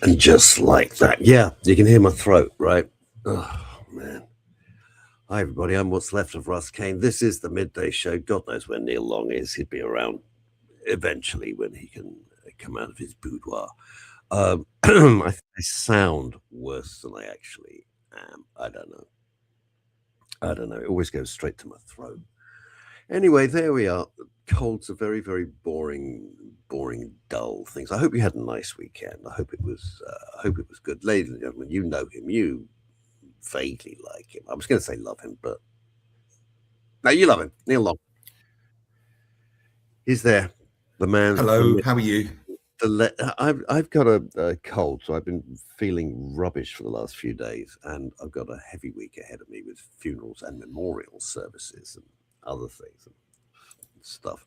And just like that, yeah, you can hear my throat, right? Oh, man. Hi, everybody. I'm what's left of Russ Kane. This is the Midday Show. God knows where Neil Long is. He'd be around eventually when he can come out of his boudoir. I sound worse than I actually am. I don't know. It always goes straight to my throat. Anyway, there we are. Colds are very, very boring, dull things. I hope you had a nice weekend. I hope it was good. Ladies and gentlemen, you know him. You vaguely like him. I was going to say love him, but no, you love him. Neil Long. He's there. The man. Hello, how are you? I've got a cold, so I've been feeling rubbish for the last few days, and I've got a heavy week ahead of me with funerals and memorial services and other things and stuff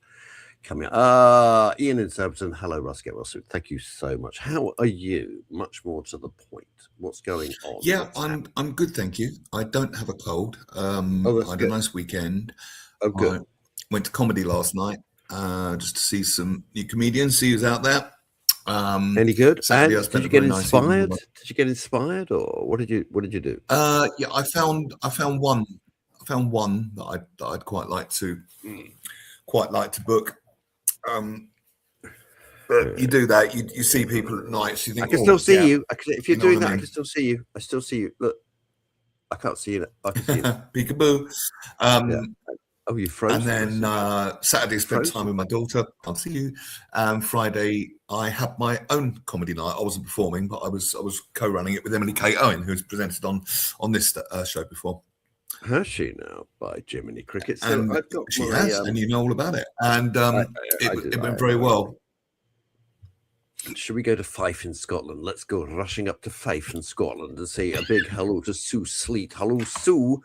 coming up. Ian in Southampton, hello, Russ. Get well soon. Thank you so much. How are you? Much more to the point. What's going on? Yeah, I'm good, thank you. I don't have a cold. I had a nice weekend. Oh, good. I went to comedy last night just to see some new comedians, see who's out there. Any good? Saturday, and did you get inspired? Did you get inspired, or what did you do? Yeah, I found one that I'd quite like to book. But you do that, you see people at night, so you think, I can still see you. If you're doing that, I can still see you. I still see you. Look, I can't see you. I can see you. Peekaboo. Yeah. Oh, you froze. And then Saturday spent time with my daughter. Can't see you. Friday I had my own comedy night. I wasn't performing, but I was co-running it with Emily Kate Owen, who's presented on this show before. Has she now? By Jiminy Cricket. So and I've got she has, and you know all about it. And it went very well. Should we go to Fife in Scotland? Let's go rushing up to Fife in Scotland and say a big hello to Sue Sleet. Hello, Sue.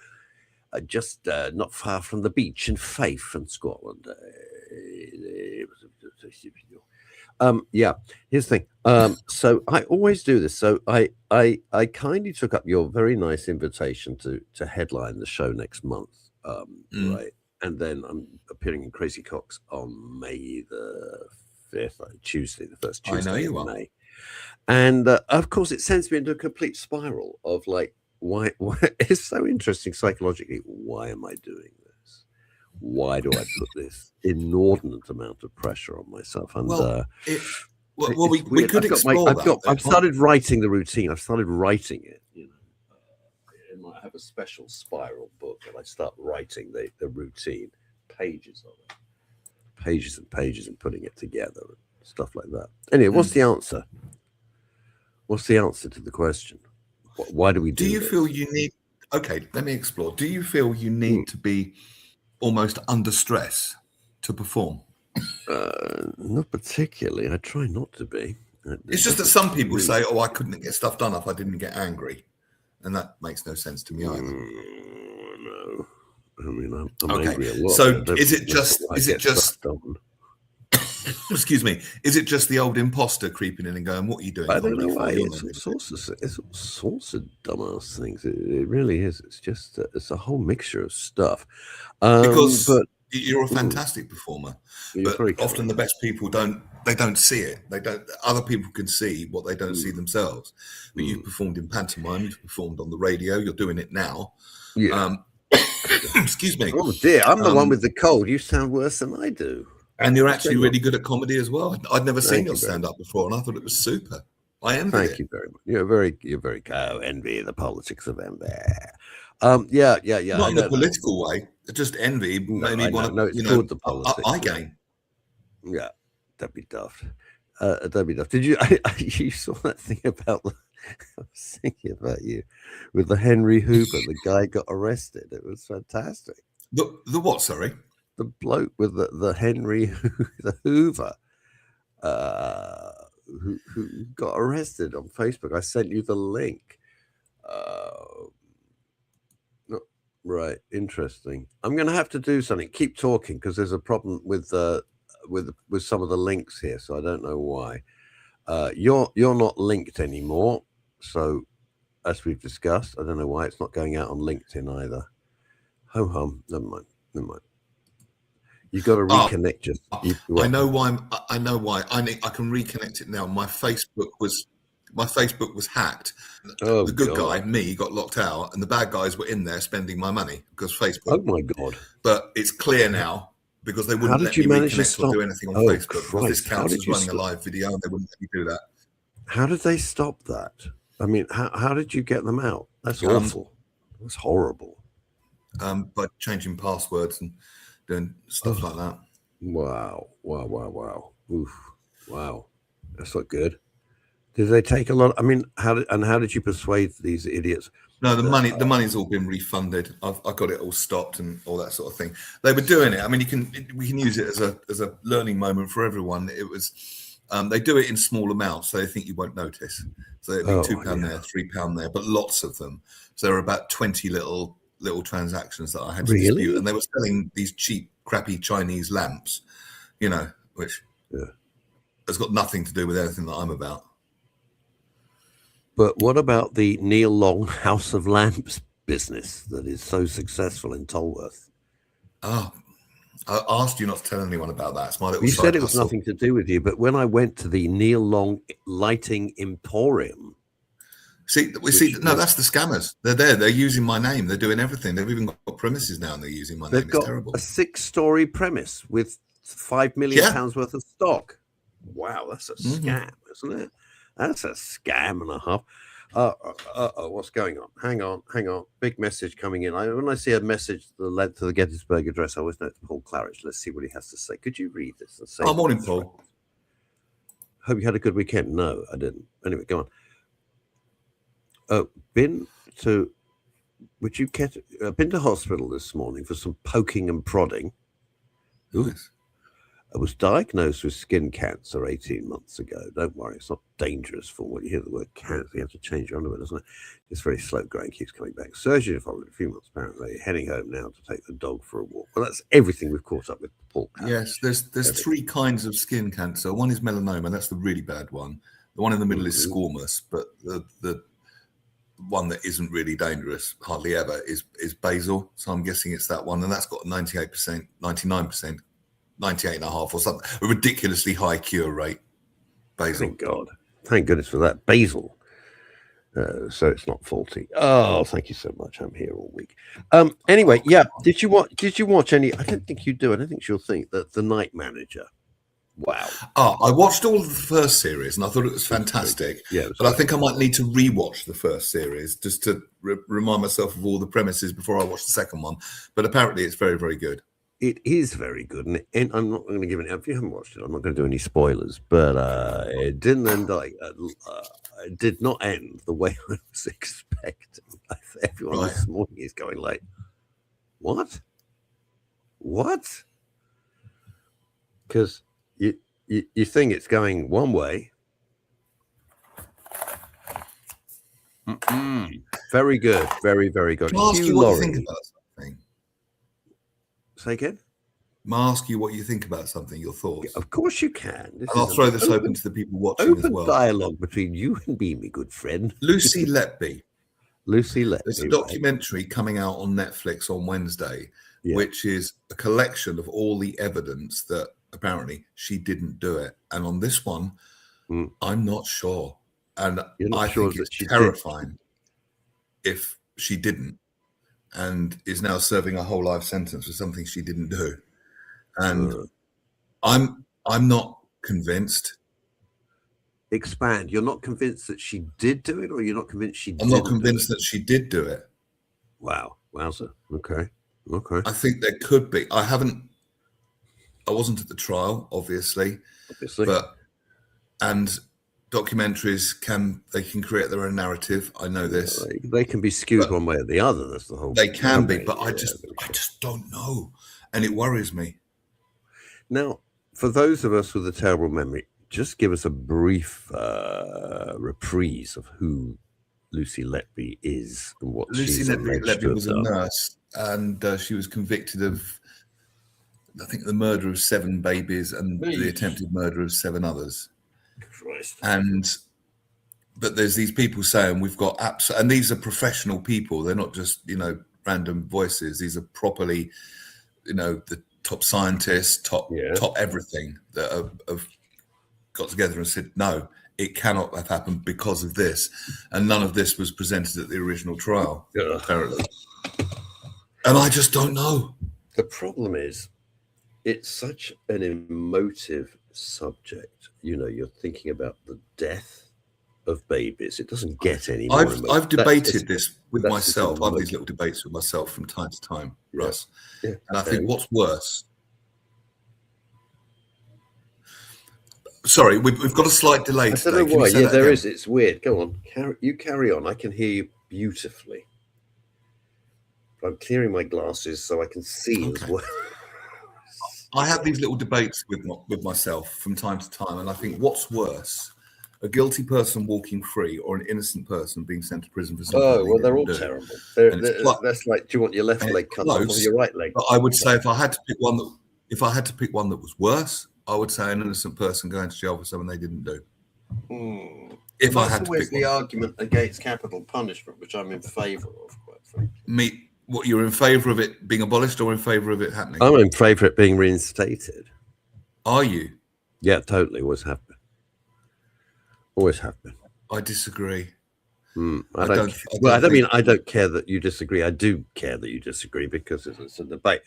Just not far from the beach in Fife in Scotland. Yeah, here's the thing. So I always do this. So I kindly took up your very nice invitation to headline the show next month, right? And then I'm appearing in Crazy Cox on May the 5th, Tuesday, the first Tuesday in May. And of course, it sends me into a complete spiral of like, why it's so interesting psychologically. Why am I doing this? Why do I put this inordinate amount of pressure on myself? And we could explore that. I've started writing the routine. I've started writing it. You know, I have a special spiral book, and I start writing the routine, pages of it, pages and pages, and putting it together and stuff like that. Anyway, what's the answer? What's the answer to the question? Why do we do this? Do you feel you need... Okay, let me explore. Do you feel you need to be almost under stress to perform? Not particularly. I try not to be. It's just that some people say, "Oh, I couldn't get stuff done if I didn't get angry," and that makes no sense to me either. No, I mean I'm angry a lot. So is it just? Excuse me. Is it just the old imposter creeping in and going, "What are you doing?" I don't know why. It's all sorts of dumbass things. It really is. It's just it's a whole mixture of stuff. But you're a fantastic performer, but often the best people don't see it. Other people can see what they don't see themselves. But you've performed in pantomime. You've performed on the radio. You're doing it now. Yeah. Excuse me. Oh dear, I'm the one with the cold. You sound worse than I do. And you're actually really good at comedy as well. I'd never seen your stand-up before, and I thought it was super. I envy it. Thank you very much. You're very envy the politics of envy. Yeah. Not in a political way. Just envy. Maybe called the politics. I gain. Yeah, that'd be daft. Did you? You saw that thing about I was thinking about you with the Henry Hoover. The guy got arrested. It was fantastic. The what? Sorry. The bloke with the Henry the Hoover who got arrested on Facebook. I sent you the link. Right, interesting. I'm going to have to do something. Keep talking because there's a problem with some of the links here, so I don't know why. You're not linked anymore, so as we've discussed, I don't know why it's not going out on LinkedIn either. Ho hum. Never mind. You've got to reconnect. I know why. I can reconnect it now. My Facebook was My Facebook was hacked. Oh, the good guy, me, got locked out, and the bad guys were in there spending my money because Facebook. Oh my God! But it's clear now because they wouldn't let me reconnect or do anything on Facebook because this counts as running a live video, and they wouldn't let me do that. How did they stop that? I mean, how did you get them out? That's awful. That's horrible. By changing passwords and doing stuff like that. Wow. Oof. Wow. That's not good. Did they take a lot? I mean, how did you persuade these idiots? No, the money's all been refunded. I got it all stopped and all that sort of thing. They were doing it. I mean, we can use it as a learning moment for everyone. It was they do it in small amounts, so they think you won't notice. So it'd be £2 there, £3 there, but lots of them. So there were about 20 little transactions that I had to dispute, and they were selling these cheap, crappy Chinese lamps, which has got nothing to do with anything that I'm about. But what about the Neil Long House of Lamps business that is so successful in Tolworth? Oh, I asked you not to tell anyone about that. It's my little You said it was hustle. nothing to do with you, but when I went to the Neil Long Lighting Emporium, no, that's the scammers. They're there. They're using my name. They're doing everything. They've even got premises now, and they're using my name. It's terrible. A 6-story premise with £5 million worth of stock. Wow, that's a scam, isn't it? That's a scam and a half. What's going on? Hang on. Big message coming in. When I see a message the length of the Gettysburg Address, I always know it's Paul Claridge. Let's see what he has to say. Could you read this and say? Oh, morning, Paul. Hope you had a good weekend. No, I didn't. Anyway, go on. Been to hospital this morning for some poking and prodding. Nice. I was diagnosed with skin cancer 18 months ago. Don't worry, it's not dangerous. For when you hear the word cancer, you have to change your underwear, doesn't it? It's very slow growing, keeps coming back. Surgery followed a few months, apparently. Heading home now to take the dog for a walk. Well, that's everything we've caught up with Paul. Yes, there's 3 kinds of skin cancer. One is melanoma, that's the really bad one. The one in the middle is squamous, but the one that isn't really dangerous, hardly ever, is basal. So I'm guessing it's that one, and that's got 98%, 99%. 98.5 or something, a ridiculously high cure rate. Basal. Thank goodness for that. Basal. So it's not faulty. Oh, thank you so much. I'm here all week. Anyway, Did you watch any? I don't think you do. I don't think you'll think that The Night Manager. Wow. I watched all of the first series and I thought it was fantastic. Yeah, but I think I might need to rewatch the first series just to remind myself of all the premises before I watch the second one. But apparently, it's very, very good. It is very good, and I'm not going to give it. If you haven't watched it, I'm not going to do any spoilers. But it didn't end it did not end the way I was expecting. Everyone this morning is going like, "What? Because you think it's going one way. Very good, very, very good. Can I ask you what you think about something? Say again? May I ask you what you think about something, your thoughts? Of course you can. I'll throw this open to the people watching as well. Dialogue between you and me, my good friend. Lucy Letby. There's a documentary coming out on Netflix on Wednesday, which is a collection of all the evidence that apparently she didn't do it. And on this one, I'm not sure. And I think it's terrifying if she didn't, and is now serving a whole life sentence for something she didn't do. And I'm not convinced. Expand. You're not convinced that she did do it, or you're not convinced she did? I'm not convinced that she did do it. Wow. Wowza. Okay. I think there could be. I wasn't at the trial, obviously. And documentaries can create their own narrative. I know this. They can be skewed one way or the other. That's the whole. They can be, but I just don't know, and it worries me. Now, for those of us with a terrible memory, just give us a brief reprise of who Lucy Letby is and what she's alleged to have done. Lucy Letby was a nurse, and she was convicted of, I think, the murder of 7 babies and the attempted murder of 7 others. Christ. But there's these people saying we've got apps, and these are professional people. They're not just random voices. These are properly, the top scientists, top everything that have got together and said, no, it cannot have happened because of this, and none of this was presented at the original trial, apparently. And I just don't know. The problem is, it's such an emotive subject. You know, you're thinking about the death of babies. It doesn't get any more emotive. I've debated this with myself. I have these little debates with myself from time to time, Russ. Yeah. And I think what's worse. Sorry, we've got a slight delay today. I don't know why. Yeah, there is. It's weird. Go on. You carry on. I can hear you beautifully. I'm clearing my glasses so I can see as well. I have these little debates with myself from time to time, and I think what's worse, a guilty person walking free or an innocent person being sent to prison for something? Oh, well, they're all terrible. That's like, do you want your left leg cut off or your right leg? But I would say if I had to pick one that was worse, I would say an innocent person going to jail for something they didn't do. If I had to pick the argument against capital punishment, which I'm in favour of, quite frankly. What, you're in favour of it being abolished or in favour of it happening? I'm in favour of it being reinstated. Are you? Yeah, totally. Always have been. Always have been. I disagree. I don't care that you disagree. I do care that you disagree because it's a debate.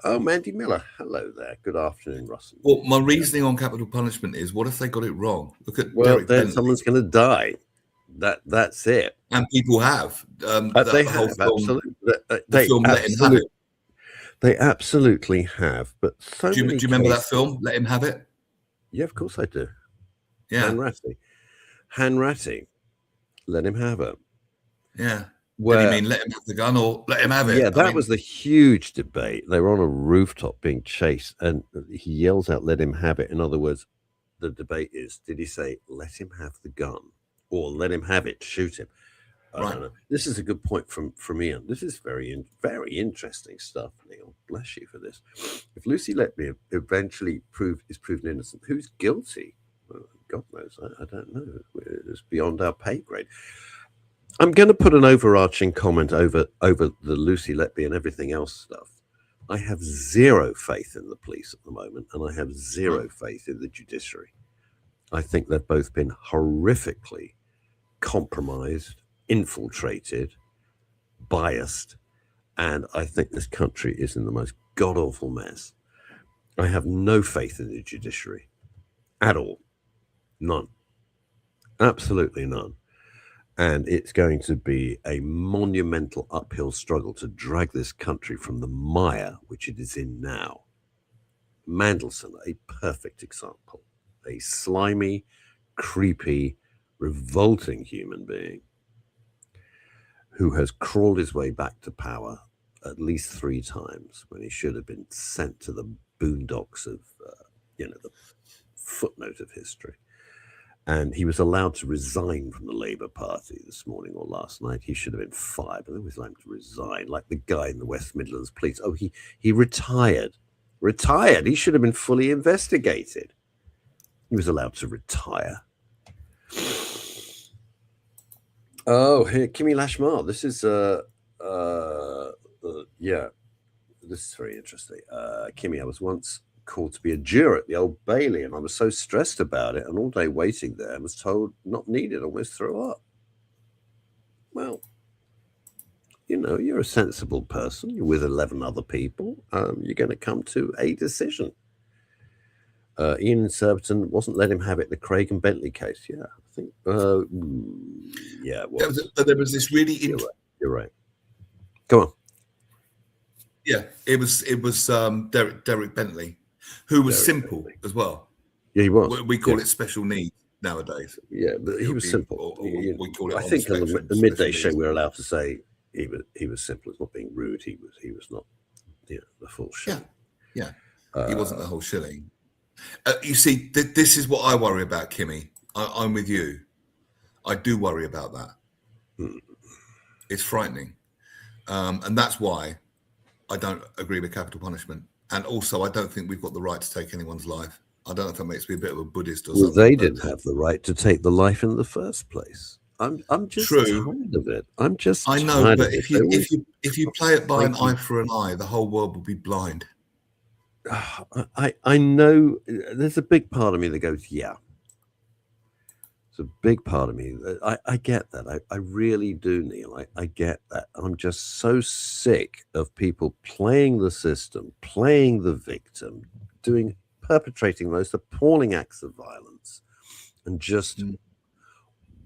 Mandy Miller, hello there. Good afternoon, Russell. Well, my reasoning on capital punishment is, what if they got it wrong? Look at then someone's going to die. That's it. And people have. They have, absolutely. They absolutely have. But do you remember that film, Let Him Have It? Yeah, of course I do. Yeah. Hanratty. Let him have it. Yeah. Did you mean let him have the gun or let him have it? Yeah, that was the huge debate. They were on a rooftop being chased, and he yells out, "Let him have it." In other words, the debate is, did he say, "Let him have the gun," or "Let him have it, shoot him"? I don't know. This is a good point from Ian. This is very interesting stuff, Neil. Bless you for this. If Lucy Letby eventually is proven innocent, who's guilty? Well, God knows. I don't know. It's beyond our pay grade. I'm going to put an overarching comment over the Lucy Letby and everything else stuff. I have zero faith in the police at the moment, and I have zero faith in the judiciary. I think they've both been horrifically compromised, infiltrated, biased, and I think this country is in the most god-awful mess. I have no faith in the judiciary at all. None. Absolutely none. And it's going to be a monumental uphill struggle to drag this country from the mire which it is in now. Mandelson, a perfect example. A slimy, creepy, revolting human being who has crawled his way back to power at least 3 times when he should have been sent to the boondocks of, the footnote of history. And he was allowed to resign from the Labour Party this morning or last night. He should have been fired, but they always allowed him to resign, like the guy in the West Midlands Police. Oh, he retired. Retired. He should have been fully investigated. He was allowed to retire. Oh, here, Kimmy Lashmar. This is this is very interesting. Kimmy, I was once called to be a juror at the Old Bailey, and I was so stressed about it, and all day waiting there, and was told not needed. I almost threw up. Well, you're a sensible person. You're with 11 other people. You're going to come to a decision. Ian Surbiton wasn't let him have it. The Craig and Bentley case. Yeah, I think. Yeah. There was this really. You're right. Go on. Yeah, it was Derek Bentley, who was simple as well. Yeah, he was. We call it special needs nowadays. Yeah, but he was simple. We call it. I think on the midday show we're allowed to say he was simple. It's not being rude. He was not the full shilling. Yeah. He wasn't the whole shilling. You see, this is what I worry about, Kimmy. I'm with you. I do worry about that. It's frightening. And that's why I don't agree with capital punishment. And also, I don't think we've got the right to take anyone's life. I don't know if that makes me a bit of a Buddhist or something. Well, they didn't have the right to take the life in the first place. I'm just tired of it. I know, but if you play it by an eye for an eye, the whole world will be blind. I know there's a big part of me that goes, yeah. It's a big part of me. I get that. I really do, Neil. I get that. I'm just so sick of people playing the system, playing the victim, perpetrating most appalling acts of violence, and just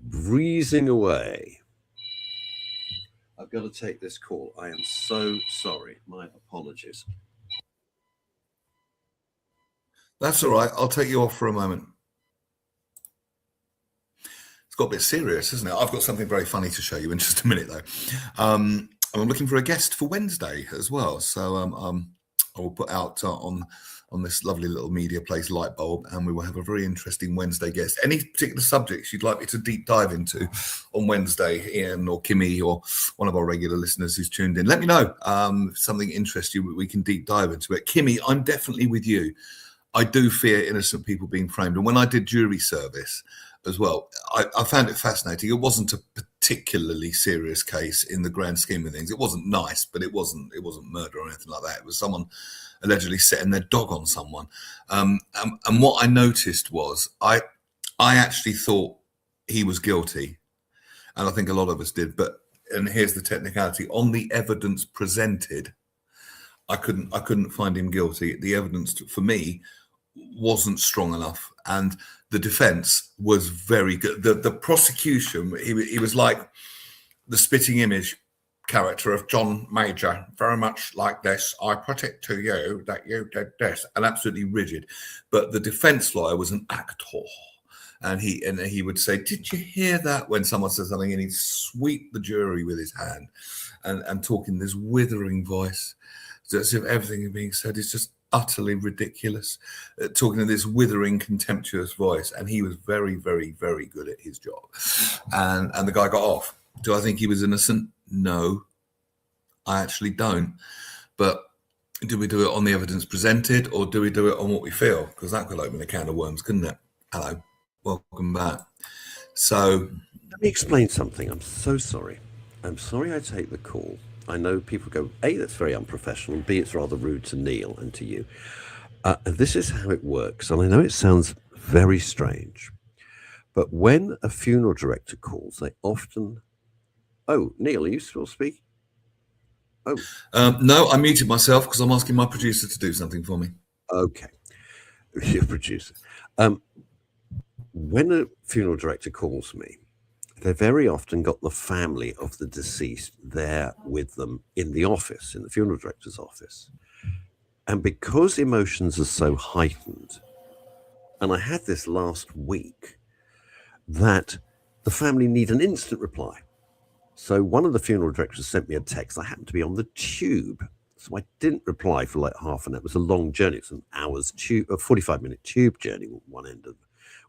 breezing away. I've got to take this call. I am so sorry. My apologies. That's all right. I'll take you off for a moment. It's got a bit serious, isn't it? I've got something very funny to show you in just a minute, though. I'm looking for a guest for Wednesday as well. So I will put out on this lovely little media place, Lightbulb, and we will have a very interesting Wednesday guest. Any particular subjects you'd like me to deep dive into on Wednesday, Ian or Kimmy or one of our regular listeners who's tuned in, let me know. If something interests you, we can deep dive into it. Kimmy, I'm definitely with you. I do fear innocent people being framed. And when I did jury service as well, I found it fascinating. It wasn't a particularly serious case in the grand scheme of things. It wasn't nice, but it wasn't murder or anything like that. It was someone allegedly setting their dog on someone. And what I noticed was I actually thought he was guilty. And I think a lot of us did. And here's the technicality. On the evidence presented, I couldn't find him guilty. The evidence for me wasn't strong enough, and the defense was very good. The prosecution, he was like the spitting image character of John Major, very much like this. I put it to you that you did this, and absolutely rigid. But the defense lawyer was an actor, and he would say, "Did you hear that?" When someone says something, and he'd sweep the jury with his hand, and talk in this withering voice, as if everything being said is just utterly ridiculous, talking in this withering, contemptuous voice. And he was very, very, very good at his job. And the guy got off. Do I think he was innocent? No, I actually don't. But do we do it on the evidence presented, or do we do it on what we feel? Because that could open a can of worms, couldn't it? Hello, welcome back. So let me explain something. I'm so sorry. I'm sorry I take the call. I know people go, A, that's very unprofessional, and B, it's rather rude to Neil and to you. This is how it works, and I know it sounds very strange, but when a funeral director calls, they often... Oh, Neil, are you still speaking? Oh. No, I muted myself because I'm asking my producer to do something for me. Okay. Your producer. When a funeral director calls me, they've very often got the family of the deceased there with them in the office, in the funeral director's office. And because emotions are so heightened, and I had this last week, that the family need an instant reply. So one of the funeral directors sent me a text. I happened to be on the tube, so I didn't reply for like half an hour. It was a long journey. It's an hour's tube, a 45-minute tube journey, one end of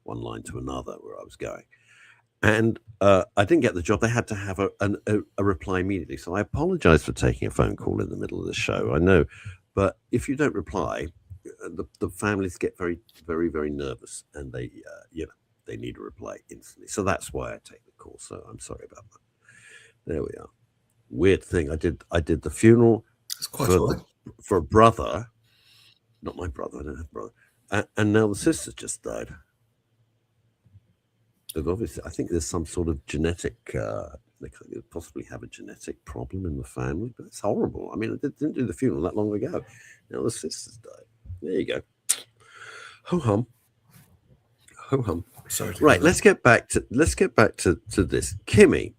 one line to another where I was going. And I didn't get the job. They had to have a reply immediately. So I apologize for taking a phone call in the middle of the show. I know. But if you don't reply, the families get very, very, very nervous. And they need a reply instantly. So that's why I take the call. So I'm sorry about that. There we are. Weird thing. I did the funeral for a brother. Not my brother. I don't have a brother. And now the sister just died. Obviously, I think there's some sort of genetic, they could possibly have a genetic problem in the family, but it's horrible. I mean, I didn't do the funeral that long ago. Now the sister's died. There you go. Ho hum. Ho hum. Sorry. Right, let's get back to this. Kimmy,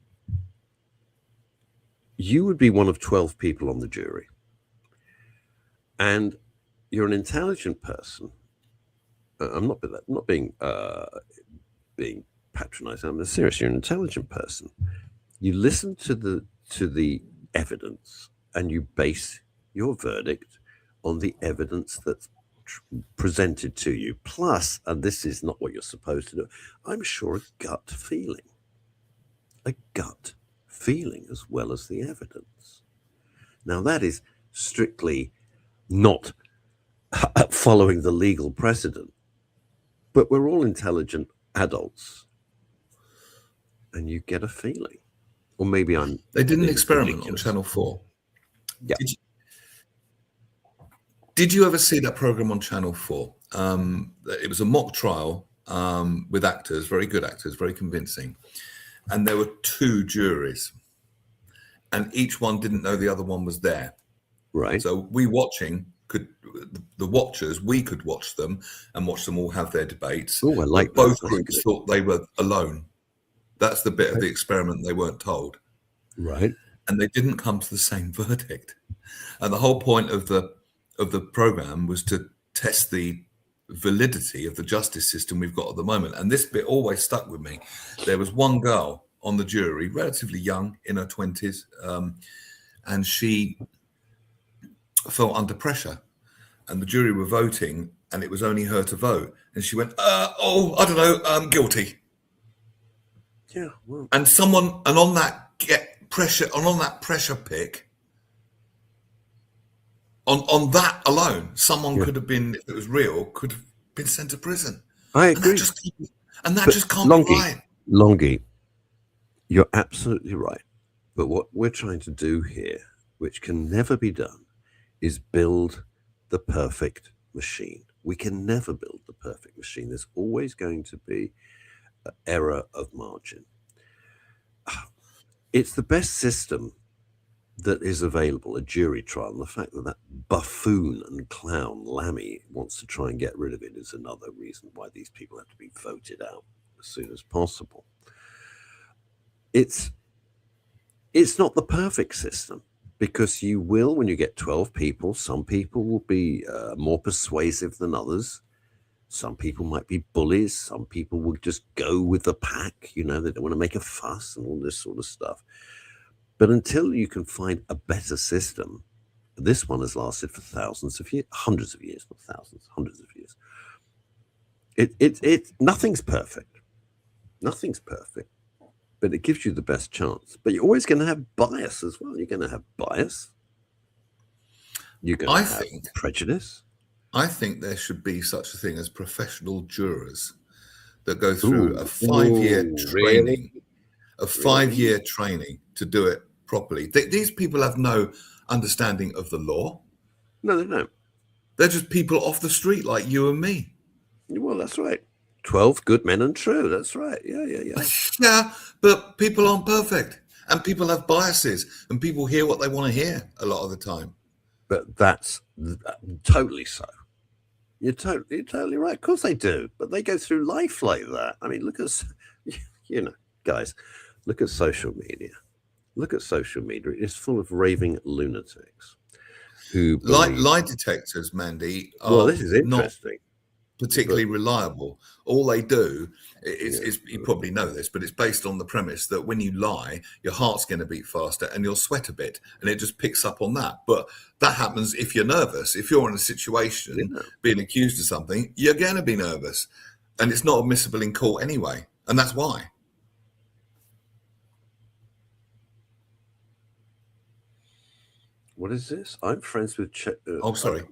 you would be one of 12 people on the jury. And you're an intelligent person. I'm not being patronizing. I'm serious. You're an intelligent person. You listen to the evidence and you base your verdict on the evidence that's presented to you. Plus, and this is not what you're supposed to do, I'm sure a gut feeling as well as the evidence. Now that is strictly not following the legal precedent, but we're all intelligent adults. And you get a feeling, or maybe They did an experiment on Channel 4. Yeah. Did you ever see that program on Channel 4? It was a mock trial with actors, very good actors, very convincing. And there were 2 juries, and each one didn't know the other one was there. Right. So we watching the watchers, we could watch them and watch them all have their debates. Oh, I like both groups thought they were alone. That's the bit of the experiment they weren't told. Right. And they didn't come to the same verdict. And the whole point of the program was to test the validity of the justice system we've got at the moment. And this bit always stuck with me. There was one girl on the jury, relatively young, in her 20s, and she felt under pressure. And the jury were voting, and it was only her to vote. And she went, I don't know, guilty. Yeah. Well. And on that pressure pick, on that alone, someone could have been, if it was real, could have been sent to prison. I agree. And that just can't be right. Longie, you're absolutely right. But what we're trying to do here, which can never be done, is build the perfect machine. We can never build the perfect machine. There's always going to be an error of margin. It's the best system that is available, a jury trial. And the fact that that buffoon and clown Lammy wants to try and get rid of it is another reason why these people have to be voted out as soon as possible. It's not the perfect system, because you will, when you get 12 people, some people will be more persuasive than others. Some people might be bullies. Some people will just go with the pack. They don't want to make a fuss and all this sort of stuff. But until you can find a better system, this one has lasted for thousands of years, hundreds of years, not thousands, hundreds of years. Nothing's perfect. Nothing's perfect. But it gives you the best chance. But you're always going to have bias as well. You're going to have bias. You're going to have prejudice. I think there should be such a thing as professional jurors that go through a 5-year training, a 5-year training to do it properly. These people have no understanding of the law. No, they don't. They're just people off the street like you and me. Well, that's right. 12 good men and true. That's right. Yeah. Yeah, but people aren't perfect, and people have biases, and people hear what they want to hear a lot of the time. But that's totally so. You're totally right. Of course they do. But they go through life like that. I mean, look at, guys, look at social media. Look at social media. It's full of raving lunatics who lie detectors, Mandy, are this is interesting. Not particularly reliable. All they do is you probably know this, but it's based on the premise that when you lie, your heart's going to beat faster and you'll sweat a bit, and it just picks up on that. But that happens if you're nervous. If you're in a situation being accused of something, you're going to be nervous, and it's not admissible in court anyway, and that's why. What is this? I'm friends with... sorry.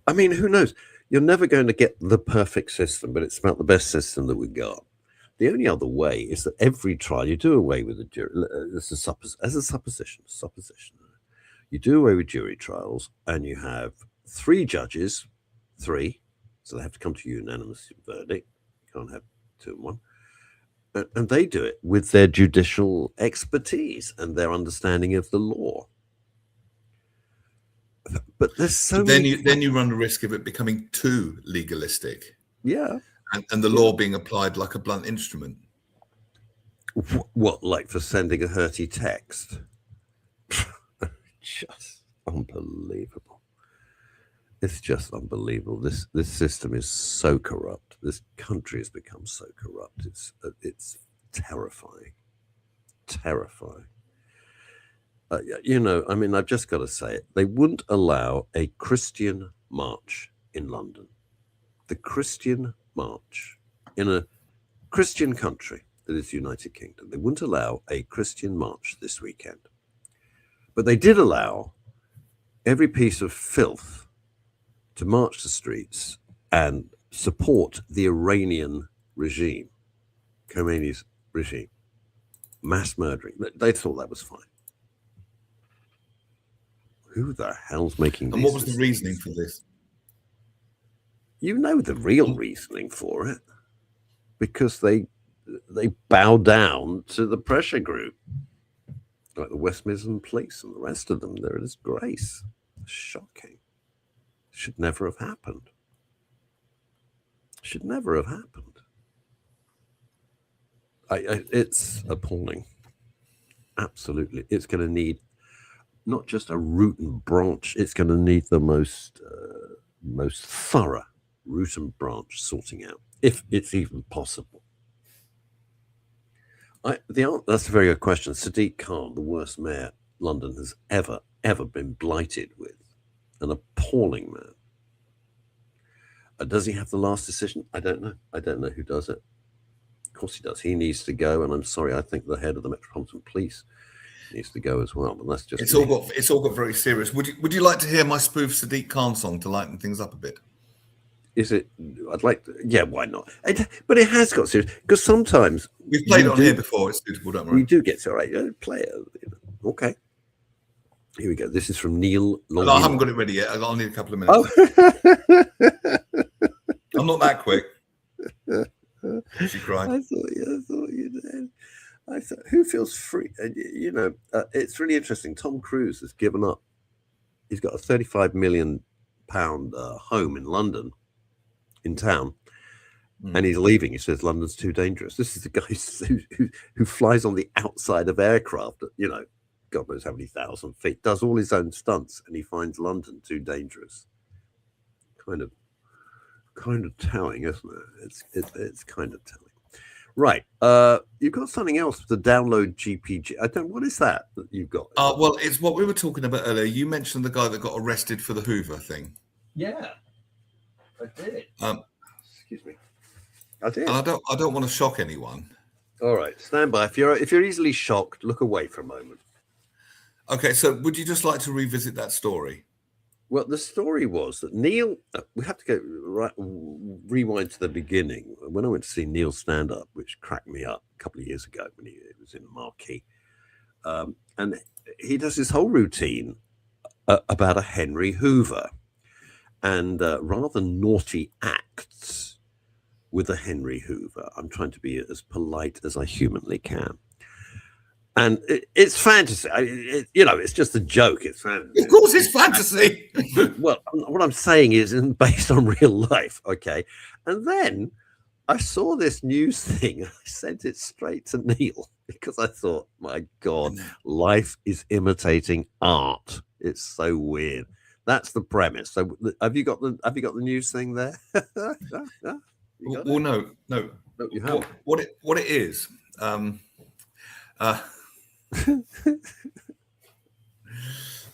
I mean, who knows? You're never going to get the perfect system, but it's about the best system that we got. The only other way is that every trial, you do away with the jury, as a supposition. You do away with jury trials, and you have 3 judges, so they have to come to a unanimous verdict. You can't have 2 and 1. And they do it with their judicial expertise and their understanding of the law. But there's so many... Then you run the risk of it becoming too legalistic. Yeah. And the law being applied like a blunt instrument. What, like for sending a hurty text? Just unbelievable. It's just unbelievable. This system is so corrupt. This country has become so corrupt. It's terrifying. Terrifying. I mean, I've just got to say it. They wouldn't allow a Christian march in London. The Christian march in a Christian country that is the United Kingdom. They wouldn't allow a Christian march this weekend. But they did allow every piece of filth to march the streets and support the Iranian regime, Khomeini's regime, mass murdering. They thought that was fine. Who the hell's making these? And what was the reasoning for this? You know the real reasoning for it, because they bow down to the pressure group, like the West Midlands Police and the rest of them. They're a disgrace. Shocking. Should never have happened. Should never have happened. It's appalling. Absolutely. It's going to need not just a root and branch. It's going to need the most thorough root and branch sorting out, if it's even possible. That's a very good question. Sadiq Khan, the worst mayor London has ever been blighted with, an appalling man. Does he have the last decision? I don't know. I don't know who does it. Of course he does. He needs to go, and I'm sorry, I think the head of the Metropolitan Police needs to go as well. But that's just it's all got very serious. Would you like to hear my spoof Sadiq Khan song to lighten things up a bit? Is it? I'd like to. Yeah, why not? But it has got serious, because sometimes we've played it on here before. It's suitable, don't worry. We do get to right. Play it. Okay. Here we go. This is from Neil Longie. No, I haven't got it ready yet. I'll need a couple of minutes. Oh. I'm not that quick. She cried. I thought you did. I thought, who feels free? It's really interesting. Tom Cruise has given up. He's got a £35 million home in London, in town, and he's leaving. He says London's too dangerous. This is the guy who flies on the outside of aircraft at, God knows how many thousand feet, does all his own stunts, and he finds London too dangerous. Kind of telling, isn't it? It's kind of telling. Right. You've got something else to download GPG. What is that you've got? Well, it's what we were talking about earlier. You mentioned the guy that got arrested for the Hoover thing. Yeah, I did. Excuse me. I did. And I don't want to shock anyone. All right, stand by. If you're easily shocked, look away for a moment. Okay, so would you just like to revisit that story? Well, the story was that Neil, we have to go rewind to the beginning. When I went to see Neil stand up, which cracked me up a couple of years ago when he was in the Marquee, and he does this whole routine about a Henry Hoover and rather naughty acts with a Henry Hoover. I'm trying to be as polite as I humanly can. And it's fantasy. It's just a joke. It's fantasy. Of course, it's fantasy. Well, what I'm saying is based on real life. Okay. And then I saw this news thing. I sent it straight to Neil because I thought, my God, life is imitating art. It's so weird. That's the premise. So, have you got the news thing there? Well, no, you haven't. What it is.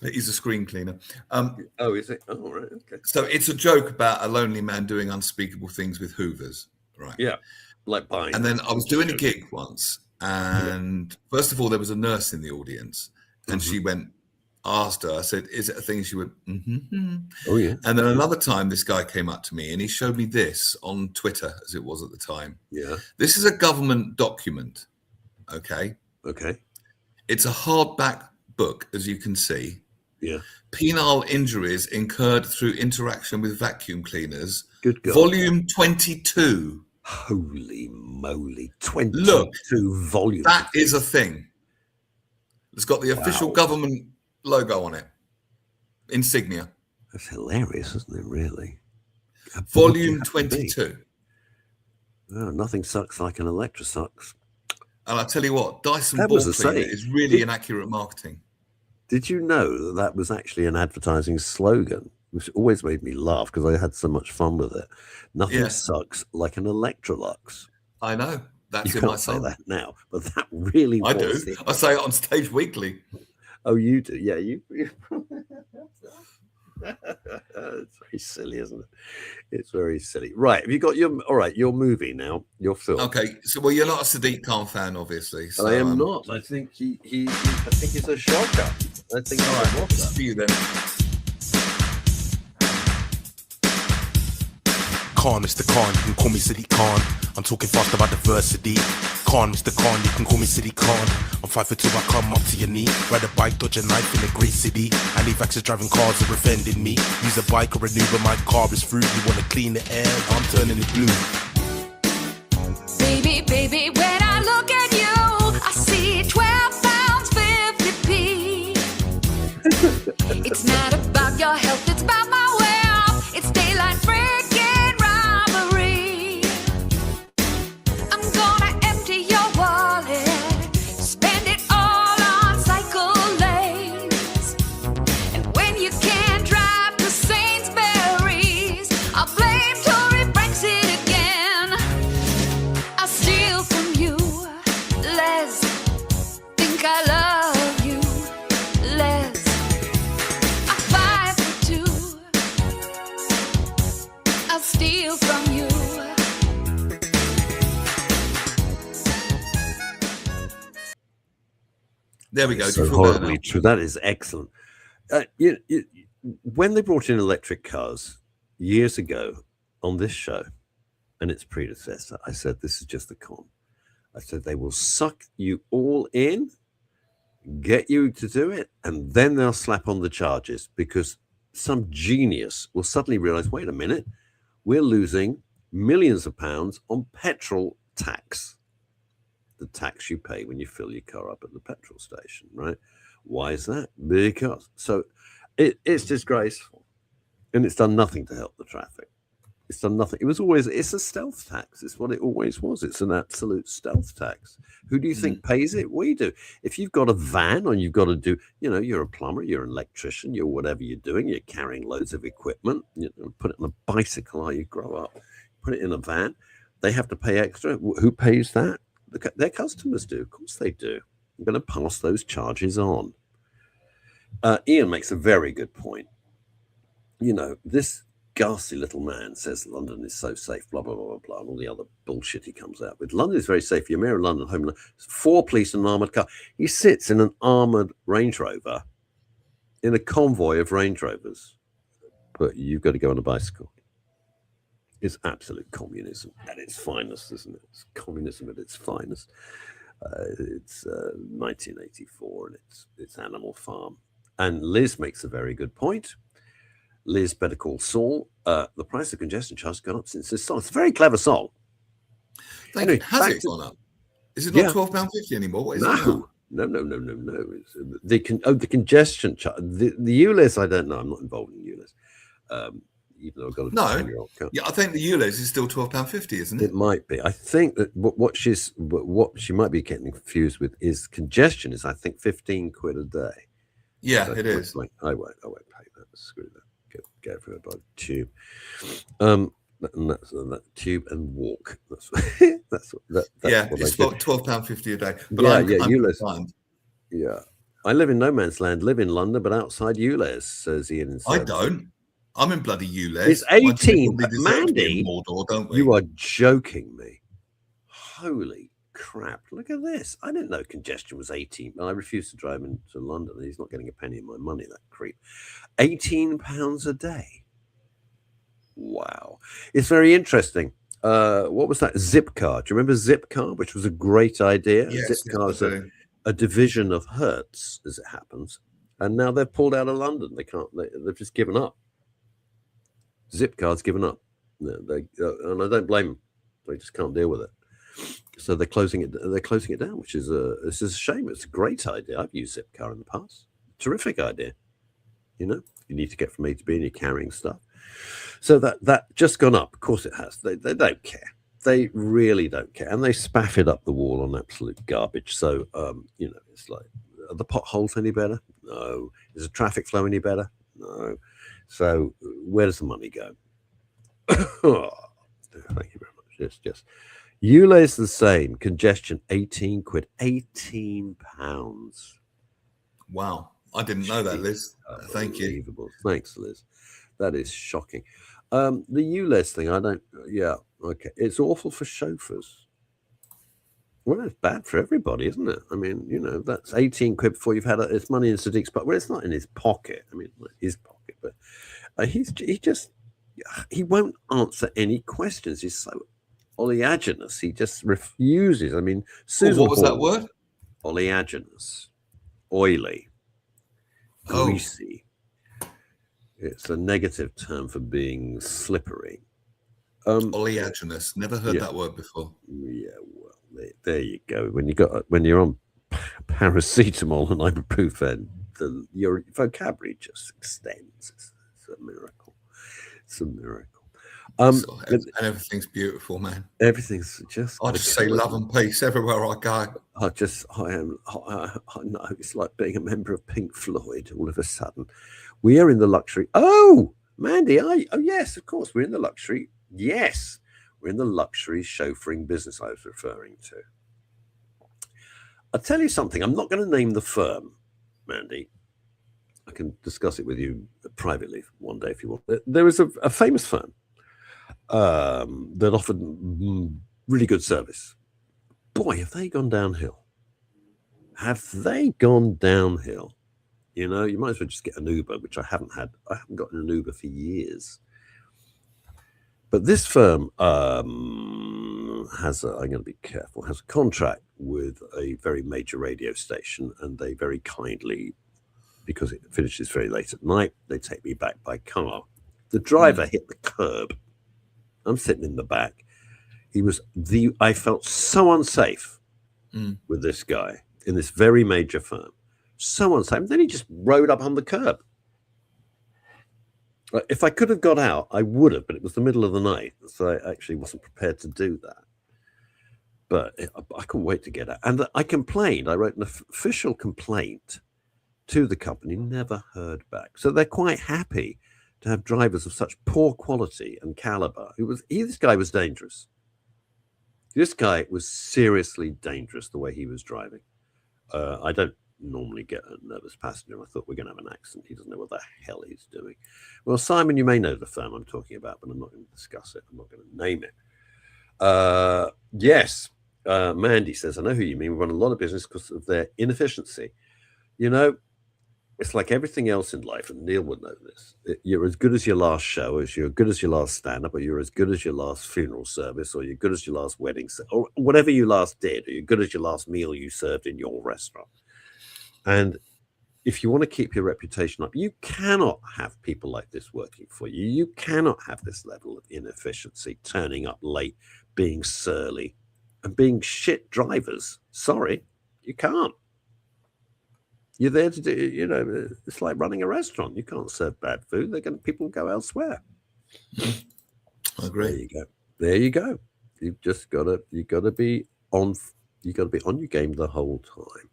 He's a screen cleaner. Oh, is it? Oh, right. Okay. So it's a joke about a lonely man doing unspeakable things with Hoovers, right? Yeah, like buying. And then I was doing a gig once, and first of all, there was a nurse in the audience, and she asked her, I said, "Is it a thing?" She went, "Mm-hmm." Oh, yeah. And then another time, this guy came up to me, and he showed me this on Twitter, as it was at the time. Yeah. This is a government document. Okay. It's a hardback book, as you can see. Yeah. Penile injuries incurred through interaction with vacuum cleaners. Good God. Volume 22. Holy moly. 22 Look, volumes. That is a thing. It's got the official government logo on it. Insignia. That's hilarious, isn't it, really? Volume 22. Oh, nothing sucks like an Electra sucks. And I tell you what, Dyson Ball Cleaner is really inaccurate marketing. Did you know that was actually an advertising slogan, which always made me laugh because I had so much fun with it? Nothing sucks like an Electrolux. I know. That's you in can't my say song. that now, but that really I was do. I say it on stage weekly. Oh, you do? Yeah, you. It's very silly, isn't it? It's very silly. Right. Have you got your movie now? Your film. Okay. So, well, you're not a Sadiq Khan fan, obviously. So, I am not. I think I think he's a shocker. I think all right. What's for you then? Khan, Mr. Khan. You can call me Sadiq Khan. I'm talking fast about diversity. Khan, Mr. Khan, you can call me City Khan. I'm 5'2", I come up to your knee. Ride a bike, dodge a knife in a great city. Anti-vaxxers driving cars are offending me. Use a bike or an Uber, my car is through. You wanna clean the air, I'm turning it blue. Baby, baby, when I look at you, I see 12 pounds 50p. It's not about your health, it's about my wealth. It's daylight freaking robbery. I'm gonna empty your wallet, spend it all on cycle lanes. And when you can't drive to Sainsbury's, I'll blame Tory Brexit again. I steal from you, Les. Think I love you, Les. I fight for two. I'll steal from you. There we go. So horribly true. That is excellent. When they brought in electric cars years ago on this show and its predecessor, I said, this is just a con. I said, they will suck you all in, get you to do it, and then they'll slap on the charges because some genius will suddenly realize, wait a minute, we're losing millions of pounds on petrol tax. The tax you pay when you fill your car up at the petrol station, right? Why is that? Because it's disgraceful, and it's done nothing to help the traffic. It's done nothing. It's a stealth tax. It's what it always was. It's an absolute stealth tax. Who do you think pays it? We do. If you've got a van or you've got to do, you're a plumber, you're an electrician, you're whatever you're doing, you're carrying loads of equipment, put it on a bicycle while you grow up, put it in a van, they have to pay extra. Who pays that? Their customers do. Of course they do. I'm going to pass those charges on. Ian makes a very good point. This ghastly little man says London is so safe, blah, blah, blah, blah, blah, and all the other bullshit he comes out with. London is very safe. You're Mayor of London, Home, 4 police and an armoured car. He sits in an armoured Range Rover in a convoy of Range Rovers, but you've got to go on a bicycle. It's absolute communism at its finest, isn't it? It's communism at its finest. It's 1984 and it's Animal Farm. And Liz makes a very good point. Liz, Better Call Saul. The price of congestion charge has gone up since this song. It's a very clever song. Has it gone up? Is it not £12.50 anymore? What is it now? No. The congestion charge. The ULEZ, I don't know. I'm not involved in ULEZ. Even though I've got a 10-year-old car. Yeah, I think the ULEZ is still £12.50, isn't it? It might be. I think that what she might be getting confused with is congestion is, I think, 15 quid a day. Yeah, it is. I won't pay that. Screw that. Go for a tube. And that's that tube and walk. That's it's £12.50 a day. But ULEZ. Yeah, I live in no man's land. Live in London, but outside ULEZ, says Ian. I don't. I'm in bloody ULEZ. It's 18. Mandy, don't we? You are joking me. Holy crap! Look at this. I didn't know congestion was 18. I refuse to drive into London. He's not getting a penny of my money. That creep. £18 a day. Wow, it's very interesting. What was that? Zipcar. Do you remember Zipcar, which was a great idea? Yes, Zipcar is a division of Hertz, as it happens, and now they've pulled out of London. They can't. They've just given up. Zipcar's given up. And I don't blame them. They just can't deal with it. So they're closing it. They're closing it down, which is a shame. It's a great idea. I've used Zipcar in the past. Terrific idea. You need to get from A to B and you're carrying stuff. So that just gone up. Of course it has. They don't care. They really don't care. And they spaff it up the wall on absolute garbage. So, it's like, are the potholes any better? No. Is the traffic flow any better? No. So where does the money go? Thank you very much. It's just ULEZ the same. Congestion, 18 quid. £18. Wow. I didn't know that, Liz. Thank you. Thanks, Liz. That is shocking. The ULEZ thing, okay. It's awful for chauffeurs. Well, it's bad for everybody, isn't it? I mean, that's 18 quid before you've had it's money in Sadiq's pocket. Well, it's not in his pocket. I mean, his pocket, but he won't answer any questions. He's so oleaginous. He just refuses. I mean, what was that word? Oleaginous, oily, greasy. It's a negative term for being slippery. Oleaginous. Never heard that word before. Yeah, well, there you go. When you're on paracetamol and ibuprofen, your vocabulary just extends. It's a miracle. It's a miracle. And everything's beautiful, man. Everything's just. I just say love and peace everywhere I go. I know it's like being a member of Pink Floyd. All of a sudden, we are in the luxury. Oh, Mandy, yes, of course, we're in the luxury. Yes, we're in the luxury chauffeuring business I was referring to. I'll tell you something. I'm not going to name the firm, Mandy. I can discuss it with you privately one day if you want. There was a famous firm that offered really good service. Boy, have they gone downhill. Have they gone downhill? You know, you might as well just get an Uber, which I haven't had. I haven't gotten an Uber for years. But this firm has I'm going to be careful, has a contract with a very major radio station, and they very kindly, because it finishes very late at night, they take me back by car. The driver hit the curb. I'm sitting in the back. I felt so unsafe with this guy in this very major firm. So unsafe. And then he just rode up on the curb. If I could have got out, I would have, but it was the middle of the night, so I actually wasn't prepared to do that. But I couldn't wait to get out. And I complained. I wrote an official complaint to the company, never heard back. So they're quite happy to have drivers of such poor quality and caliber. This guy was dangerous. This guy was seriously dangerous the way he was driving. I don't normally get a nervous passenger. I thought we're going to have an accident. He doesn't know what the hell he's doing. Well, Simon, you may know the firm I'm talking about, but I'm not going to discuss it. I'm not going to name it. Yes, Mandy says, I know who you mean. We run a lot of business because of their inefficiency. You know, it's like everything else in life, and Neil would know this. You're as good as your last show, as you're good as your last stand-up, or you're as good as your last funeral service, or you're good as your last wedding, or whatever you last did, or you're good as your last meal you served in your restaurant. And if you want to keep your reputation up, you cannot have people like this working for you. You cannot have this level of inefficiency, turning up late, being surly, and being shit drivers. Sorry, you can't. You're there to do, you know, it's like running a restaurant. You can't serve bad food. People go elsewhere. I agree. There you go. You've just got to be on your game the whole time.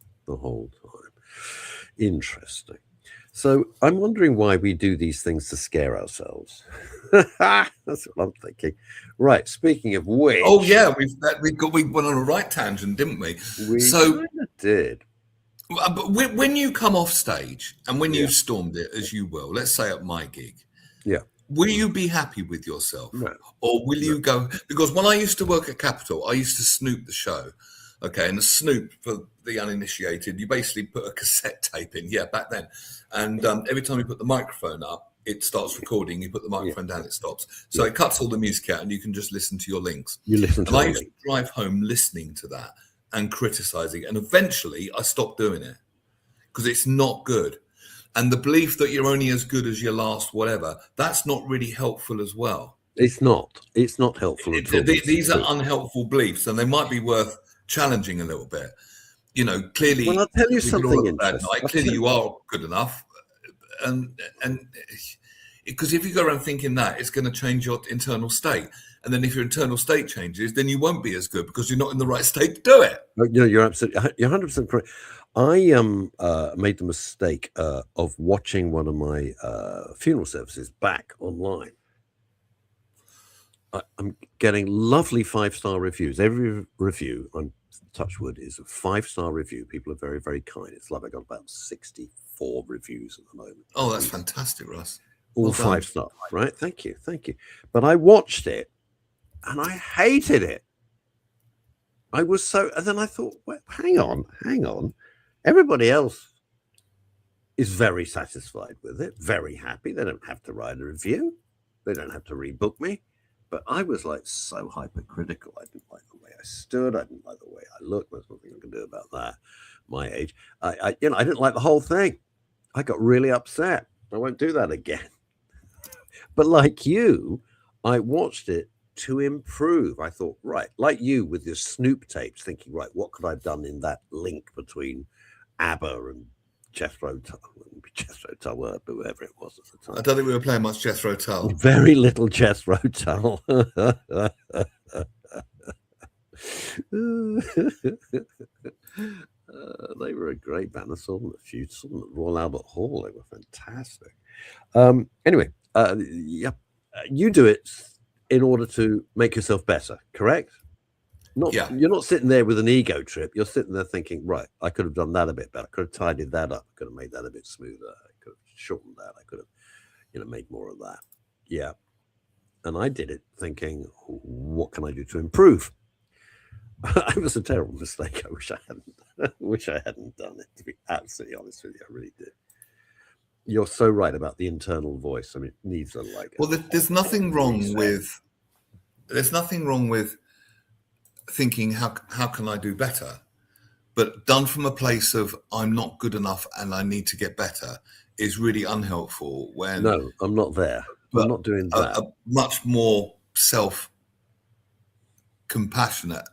Interesting. So I'm wondering why we do these things to scare ourselves. That's what I'm thinking. Right. Speaking of which. Oh yeah, we went on a right tangent, didn't we? We kind of did. But when you come off stage and when you stormed it, as you will, let's say at my gig, will you be happy with yourself? No. Or will you go? Because when I used to work at Capitol, I used to snoop the show. Okay, and the snoop, for the uninitiated, you basically put a cassette tape in, back then. And every time you put the microphone up, it starts recording. You put the microphone down, it stops. So it cuts all the music out and you can just listen to your links. You listen to And I used to drive home listening to that and criticizing. And eventually I stopped doing it because it's not good. And the belief that you're only as good as your last whatever, that's not really helpful as well. It's not helpful at all. These are unhelpful beliefs and they might be worth challenging a little bit. You know, clearly. Well, I'll tell you something interesting. Clearly, you are good enough, and because if you go around thinking that, it's going to change your internal state, and then if your internal state changes, then you won't be as good because you're not in the right state to do it. No, you're 100% correct. I made the mistake of watching one of my funeral services back online. I'm getting lovely 5-star reviews. Every review on Touchwood is a 5-star review. People are very, very kind. It's lovely. I got about 64 reviews at the moment. Oh, that's fantastic, Russ. All 5-star, right? Thank you. But I watched it and I hated it. And then I thought, well, hang on. Everybody else is very satisfied with it, very happy. They don't have to write a review. They don't have to rebook me. But I was like so hypercritical. I didn't like the way I stood. I didn't like the way I looked. There's nothing I can do about that. My age, I didn't like the whole thing. I got really upset. I won't do that again. But like you, I watched it to improve. I thought, right, like you with your Snoop tapes, thinking, right, what could I have done in that link between ABBA and Jethro Tull, whoever it was at the time. I don't think we were playing much Jethro Tull. Very little Jethro Tull. They were a great band. I saw them at Royal Albert Hall. They were fantastic. Anyway, you do it in order to make yourself better, correct? You're not sitting there with an ego trip. You're sitting there thinking, right, I could have done that a bit better. I could have tidied that up. I could have made that a bit smoother. I could have shortened that. I could have, made more of that. Yeah. And I did it thinking, what can I do to improve? It was a terrible mistake. I wish I hadn't done it, to be absolutely honest with you. I really did. You're so right about the internal voice. I mean, it needs a like. Well, there's nothing wrong with. There's nothing wrong with thinking how can I do better, but done from a place of I'm not good enough and I need to get better is really unhelpful. When no, I'm not there. I'm not doing that. A much more self-compassionate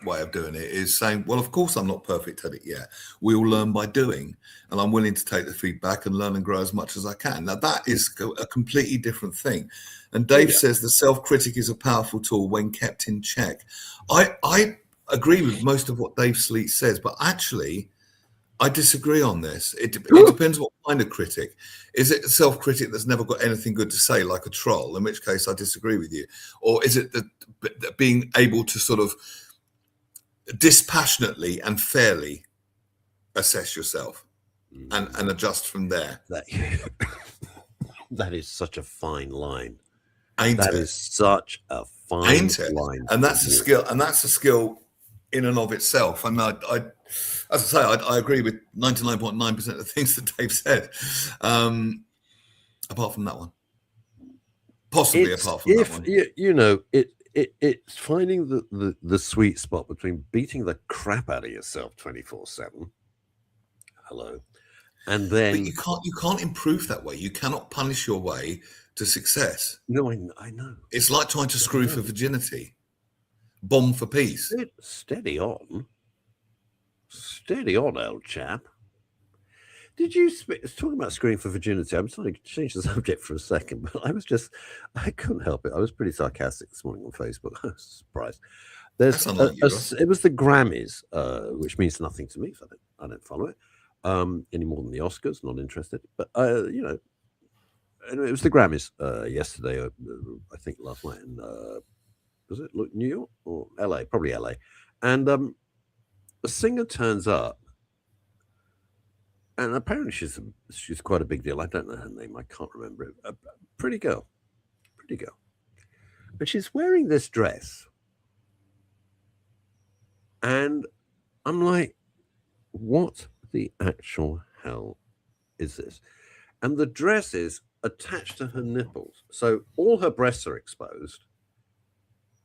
way of doing it is saying, well, of course I'm not perfect at it yet. We all learn by doing, and I'm willing to take the feedback and learn and grow as much as I can. Now that is a completely different thing. And Dave says the self-critic is a powerful tool when kept in check. I agree with most of what Dave Sleet says, but actually I disagree on this. It depends what kind of critic. Is it a self-critic that's never got anything good to say, like a troll, in which case I disagree with you? Or is it the being able to sort of dispassionately and fairly assess yourself and adjust from there? That is such a fine line. That is such a fine line. And that's a skill. And that's a skill in and of itself. And I as I say, I agree with 99.9% of the things that Dave said. Apart from that one. Possibly apart from that one. It's finding the sweet spot between beating the crap out of yourself 24/7. Hello. And then but you can't improve that way. You cannot punish your way to success. No, I know. It's like trying to screw for virginity, bomb for peace. Steady on, old chap. Did you talking about screwing for virginity? I'm sorry to change the subject for a second, but I couldn't help it. I was pretty sarcastic this morning on Facebook. I was surprised. It was the Grammys, which means nothing to me. So I don't follow it any more than the Oscars. Not interested. But it was the Grammys yesterday. I think last night in was it New York or LA? Probably LA. And the singer turns up. And apparently she's quite a big deal. I don't know her name. I can't remember it. Pretty girl. But she's wearing this dress. And I'm like, what the actual hell is this? And the dress is attached to her nipples. So all her breasts are exposed.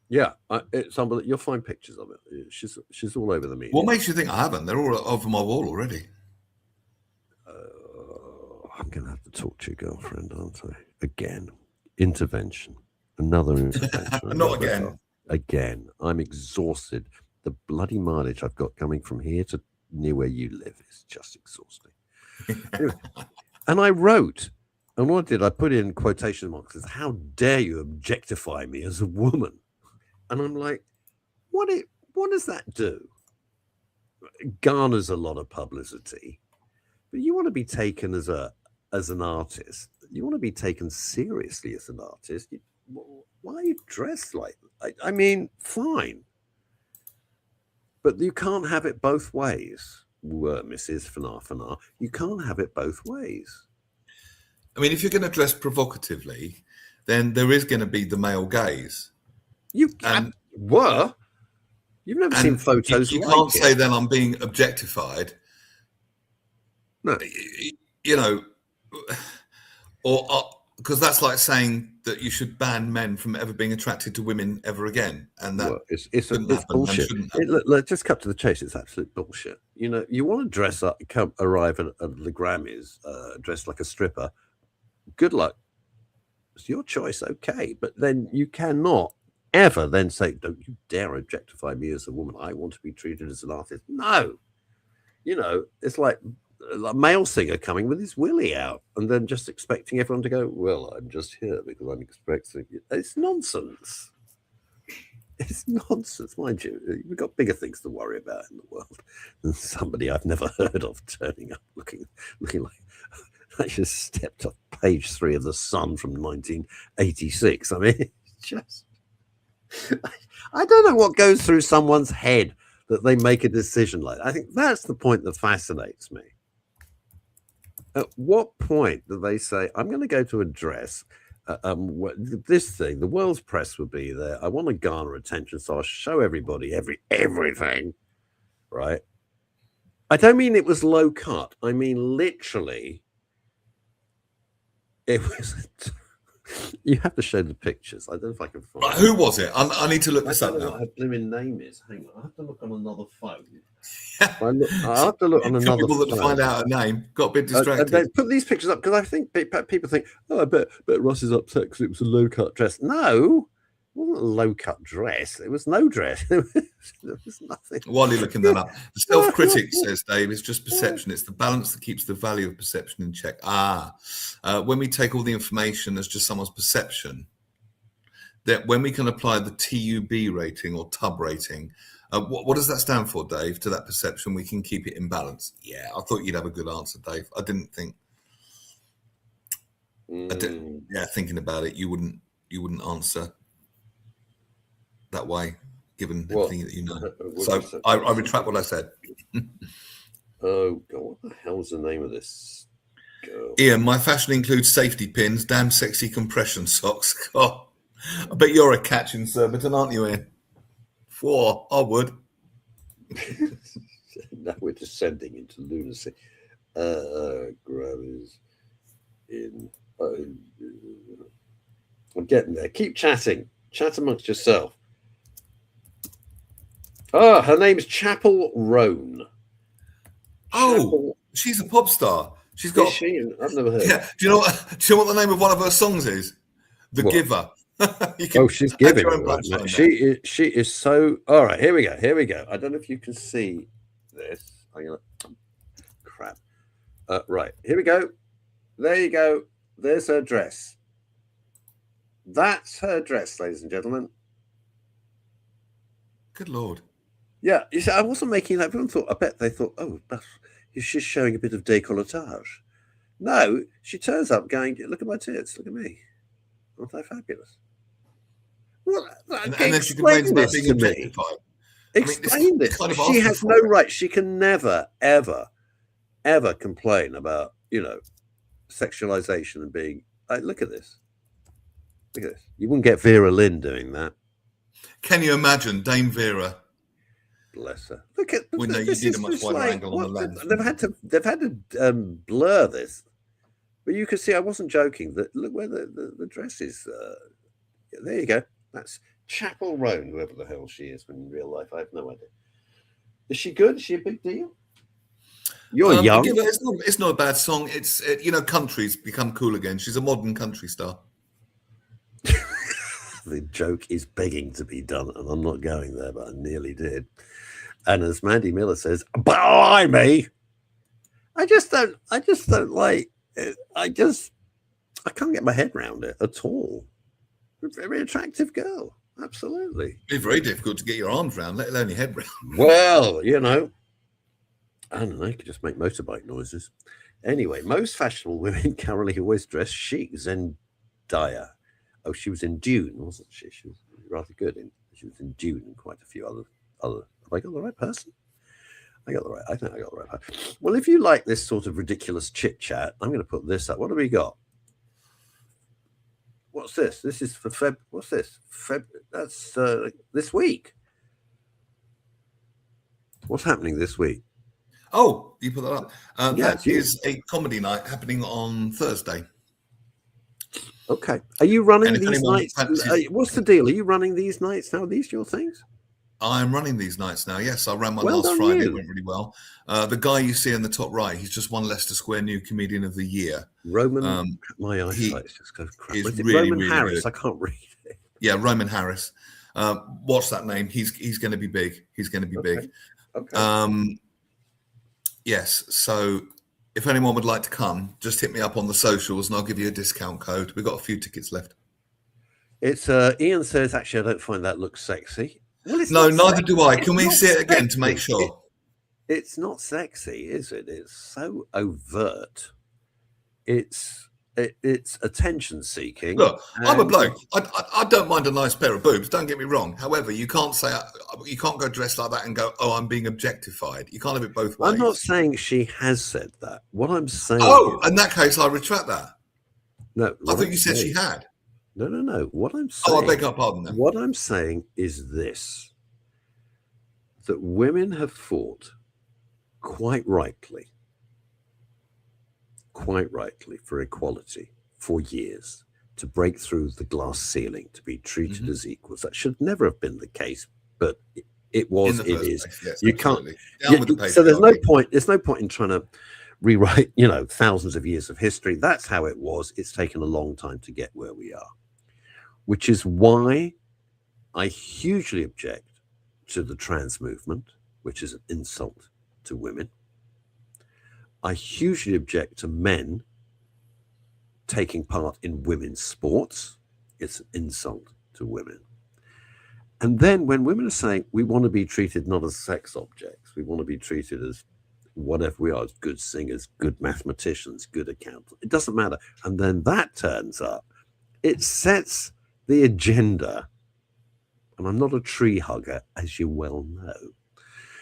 Yeah, it's unbelievable. You'll find pictures of it. She's all over the media. What makes you think I haven't? They're all over my wall already. I'm going to have to talk to your girlfriend, aren't I? Again. Intervention. Another intervention. Not again. Again. I'm exhausted. The bloody mileage I've got coming from here to near where you live is just exhausting. Anyway, and I wrote, and what I did, I put in quotation marks, how dare you objectify me as a woman? And I'm like, what does that do? It garners a lot of publicity. But you want to be taken as an artist. You want to be taken seriously as an artist. Why are you dressed like that? I mean, fine. But you can't have it both ways, Mrs. Fanar. You can't have it both ways. I mean, if you're going to dress provocatively, then there is going to be the male gaze. You've never seen photos. You can't say then I'm being objectified. No, or because that's like saying that you should ban men from ever being attracted to women ever again, and that it's bullshit. Let's just cut to the chase. It's absolute bullshit. You know, you want to dress up, arrive at the Grammys dressed like a stripper. Good luck. It's your choice, okay, but then you cannot ever then say, "Don't you dare objectify me as a woman. I want to be treated as an artist." No, you know, it's like a male singer coming with his willy out and then just expecting everyone to go, "Well, I'm just here because I'm expecting you." It's nonsense. It's nonsense, mind you. We've got bigger things to worry about in the world than somebody I've never heard of turning up looking like I just stepped off page 3 of The Sun from 1986. I mean, it's just I don't know what goes through someone's head that they make a decision like that. I think that's the point that fascinates me. At what point do they say, I'm going to go to a dress, this thing, the world's press will be there. I want to garner attention, so I'll show everybody everything, right? I don't mean it was low cut. I mean, literally, it was... You have to show the pictures. I don't know if I can find it. Who was it? I need to look this up now. I don't know what her blooming name is. Hang on, I have to look on another phone. I have to look on another people phone. That find out her name got a bit distracted. They put these pictures up because I think people think, oh, I bet Russ is upset because it was a low cut dress. No, it wasn't a low cut dress. It was no dress. There was nothing. While you're looking that up, the self-critic says, Dave, it's just perception. It's the balance that keeps the value of perception in check. When we take all the information as just someone's perception, that when we can apply the TUB rating or TUB rating, what does that stand for, Dave? To that perception, we can keep it in balance. Yeah, I thought you'd have a good answer, Dave. I didn't think. Thinking about it, you wouldn't answer that way, given everything that you know. So I retract what I said. Oh God, what the hell's the name of this girl? Ian, my fashion includes safety pins, damn sexy compression socks. God, I bet you're a catching Surbiton, aren't you, Ian? I would. Now we're descending into lunacy. Grammys in. I'm getting there. Keep chatting. Chat amongst yourself. Oh, her name's Chapel Roan. Oh, she's a pop star. She's got. Is she? I've never heard. Yeah. Do you know what the name of one of her songs is? The Giver. She's giving. Right, she is so. All right, here we go. I don't know if you can see this. I'm gonna. Crap. Right, here we go. There you go. There's her dress. That's her dress, ladies and gentlemen. Good Lord. Yeah, you see, I wasn't making that. Everyone thought. I bet they thought, oh, she's showing a bit of décolletage. No, she turns up going, look at my tits. Look at me. Aren't I fabulous? Well, and then she complains about being objectified. Explain this. She has no right. She can never, ever, ever complain about, sexualization and being. Look at this. Look at this. You wouldn't get Vera Lynn doing that. Can you imagine Dame Vera? Bless her. Look at. You need a much wider angle on the lens. They've had to blur this, but you can see I wasn't joking. That look where the dress is. There you go. That's Chapel Roan, whoever the hell she is. In real life, I have no idea. Is she good? Is she a big deal? You're young. It's not a bad song. It's country's become cool again. She's a modern country star. The joke is begging to be done, and I'm not going there, but I nearly did. And as Mandy Miller says, "Blimey!" I just don't like it. I can't get my head around it at all. A very attractive girl, absolutely. It's very difficult to get your arms around, let alone your head round. Well, I don't know. You could just make motorbike noises. Anyway, most fashionable women currently always dress chic. Zendaya. Oh, she was in Dune, wasn't she? She was rather good. She was in Dune and quite a few other. Have I got the right person? I think I got the right person. Well, if you like this sort of ridiculous chit chat, I'm going to put this up. What do we got? What's this? This is for Feb. What's this? That's this week. What's happening this week? Oh, you put that up. That is a comedy night happening on Thursday. Okay. Are you running these nights? What's the deal? Are you running these nights now? Are these your things? I'm running these nights now. Yes, I ran one last Friday. It went really well. The guy you see in the top right, he's just won Leicester Square New Comedian of the Year. Roman, my eyesight's just goes crap. Is it really, Roman really Harris? good. I can't read it. Yeah, Roman Harris. What's that name? He's going to be big. He's going to be big. Okay. Yes. So if anyone would like to come, just hit me up on the socials and I'll give you a discount code. We've got a few tickets left. It's Ian says, actually, I don't find that look sexy. Well, it's no, neither do I. Can we see it again to make sure? It's not sexy, is it? It's so overt. It's attention seeking. Look, I'm a bloke. I don't mind a nice pair of boobs. Don't get me wrong. However, you can't go dressed like that and go, "Oh, I'm being objectified." You can't have it both ways. I'm not saying she has said that. What I'm saying. Oh, in that case, I retract that. No, I thought you said she had. No. What I'm saying. Oh, I beg your pardon. Then. What I'm saying is this: that women have fought quite rightly for equality for years, to break through the glass ceiling, to be treated as equals. That should never have been the case, but it was. It is. Yes, you absolutely. can't. So there's no point. There's no point in trying to rewrite, thousands of years of history. That's how it was. It's taken a long time to get where we are, which is why I hugely object to the trans movement, which is an insult to women. I hugely object to men taking part in women's sports. It's an insult to women. And then when women are saying we want to be treated not as sex objects, we want to be treated as whatever we are, as good singers, good mathematicians, good accountants, it doesn't matter. And then that turns up, it sets the agenda. And I'm not a tree hugger, as you well know,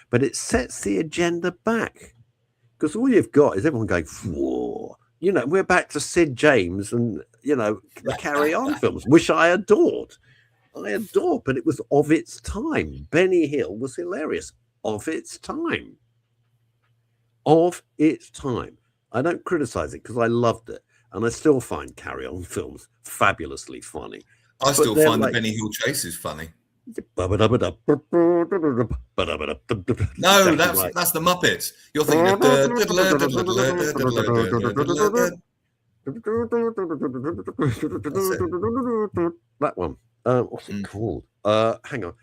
but it sets the agenda back. Because all you've got is everyone going, whoa. We're back to Sid James and, the Carry On films, which I adored. But it was of its time. Benny Hill was hilarious. Of its time. I don't criticize it because I loved it. And I still find Carry On films fabulously funny. I still find the Benny Hill chases funny. No, that's the Muppets. You're thinking of that one. What's it called? Hang on.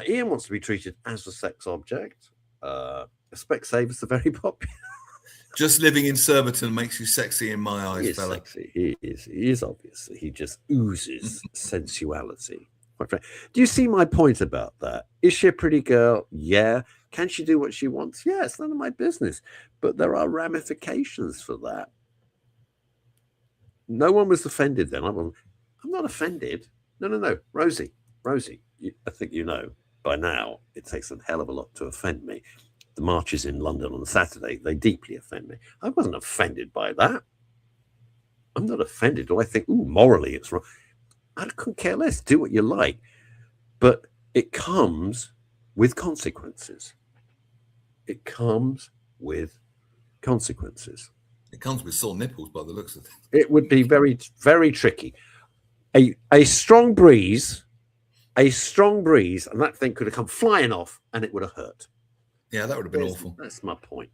Ian wants to be treated as a sex object. Specsavers are very popular. Just living in Surbiton makes you sexy in my eyes, he is fella. Sexy. He is obviously. He just oozes sensuality. Do you see my point about that? Is she a pretty girl? Yeah. Can she do what she wants? Yeah, it's none of my business. But there are ramifications for that. No one was offended then. I'm not offended. No. Rosie, I think you know by now it takes a hell of a lot to offend me. The marches in London on Saturday, they deeply offend me. I wasn't offended by that. I'm not offended. Do I think, morally it's wrong? I couldn't care less. Do what you like. But it comes with consequences. It comes with sore nipples by the looks of it. It would be very, very tricky. A strong breeze, and that thing could have come flying off and it would have hurt. Yeah, that would have been awful. That's my point.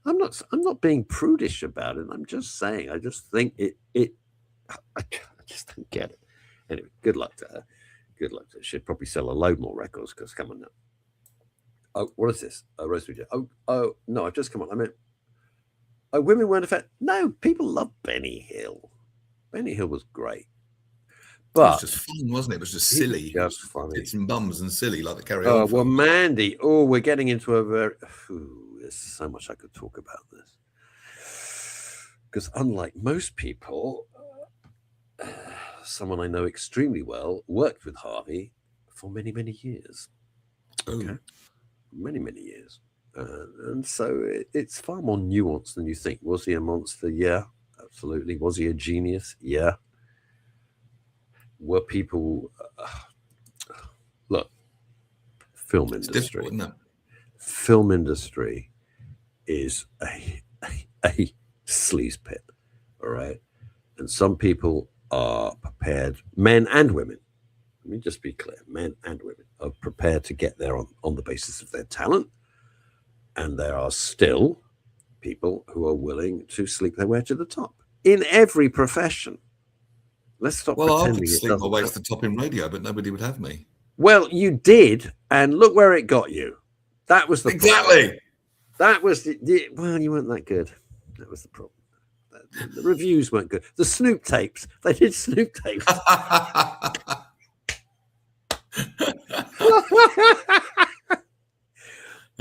I'm not being prudish about it. I'm just saying, I just think I just don't get it. Anyway, good luck to her. She'd probably sell a load more records because come on now. Oh, what is this? Oh, Rosemary. Oh, no, I've just come on. I mean, women weren't affected. No, people love Benny Hill. Benny Hill was great. But it was just fun, wasn't it? It was just silly. Just funny. Tits and bums and silly like the Carry On. Oh, well, Mandy. Oh, we're getting into a very... there's so much I could talk about this. Because unlike most people... someone I know extremely well worked with Harvey for many, many years. Okay. Many, many years. And so it's far more nuanced than you think. Was he a monster? Yeah, absolutely. Was he a genius? Yeah. Were people... look, film industry. Isn't it? Film industry is a sleaze pit, all right? And some people are prepared, men and women. Let me just be clear, men and women are prepared to get there on the basis of their talent. And there are still people who are willing to sleep their way to the top in every profession. Let's stop pretending I would sleep my way to the top in radio, but nobody would have me. Well, you did, and look where it got you. That was the exactly. Problem. That was well, you weren't that good. That was the problem. The reviews weren't good. The Snoop tapes, they did Snoop tapes.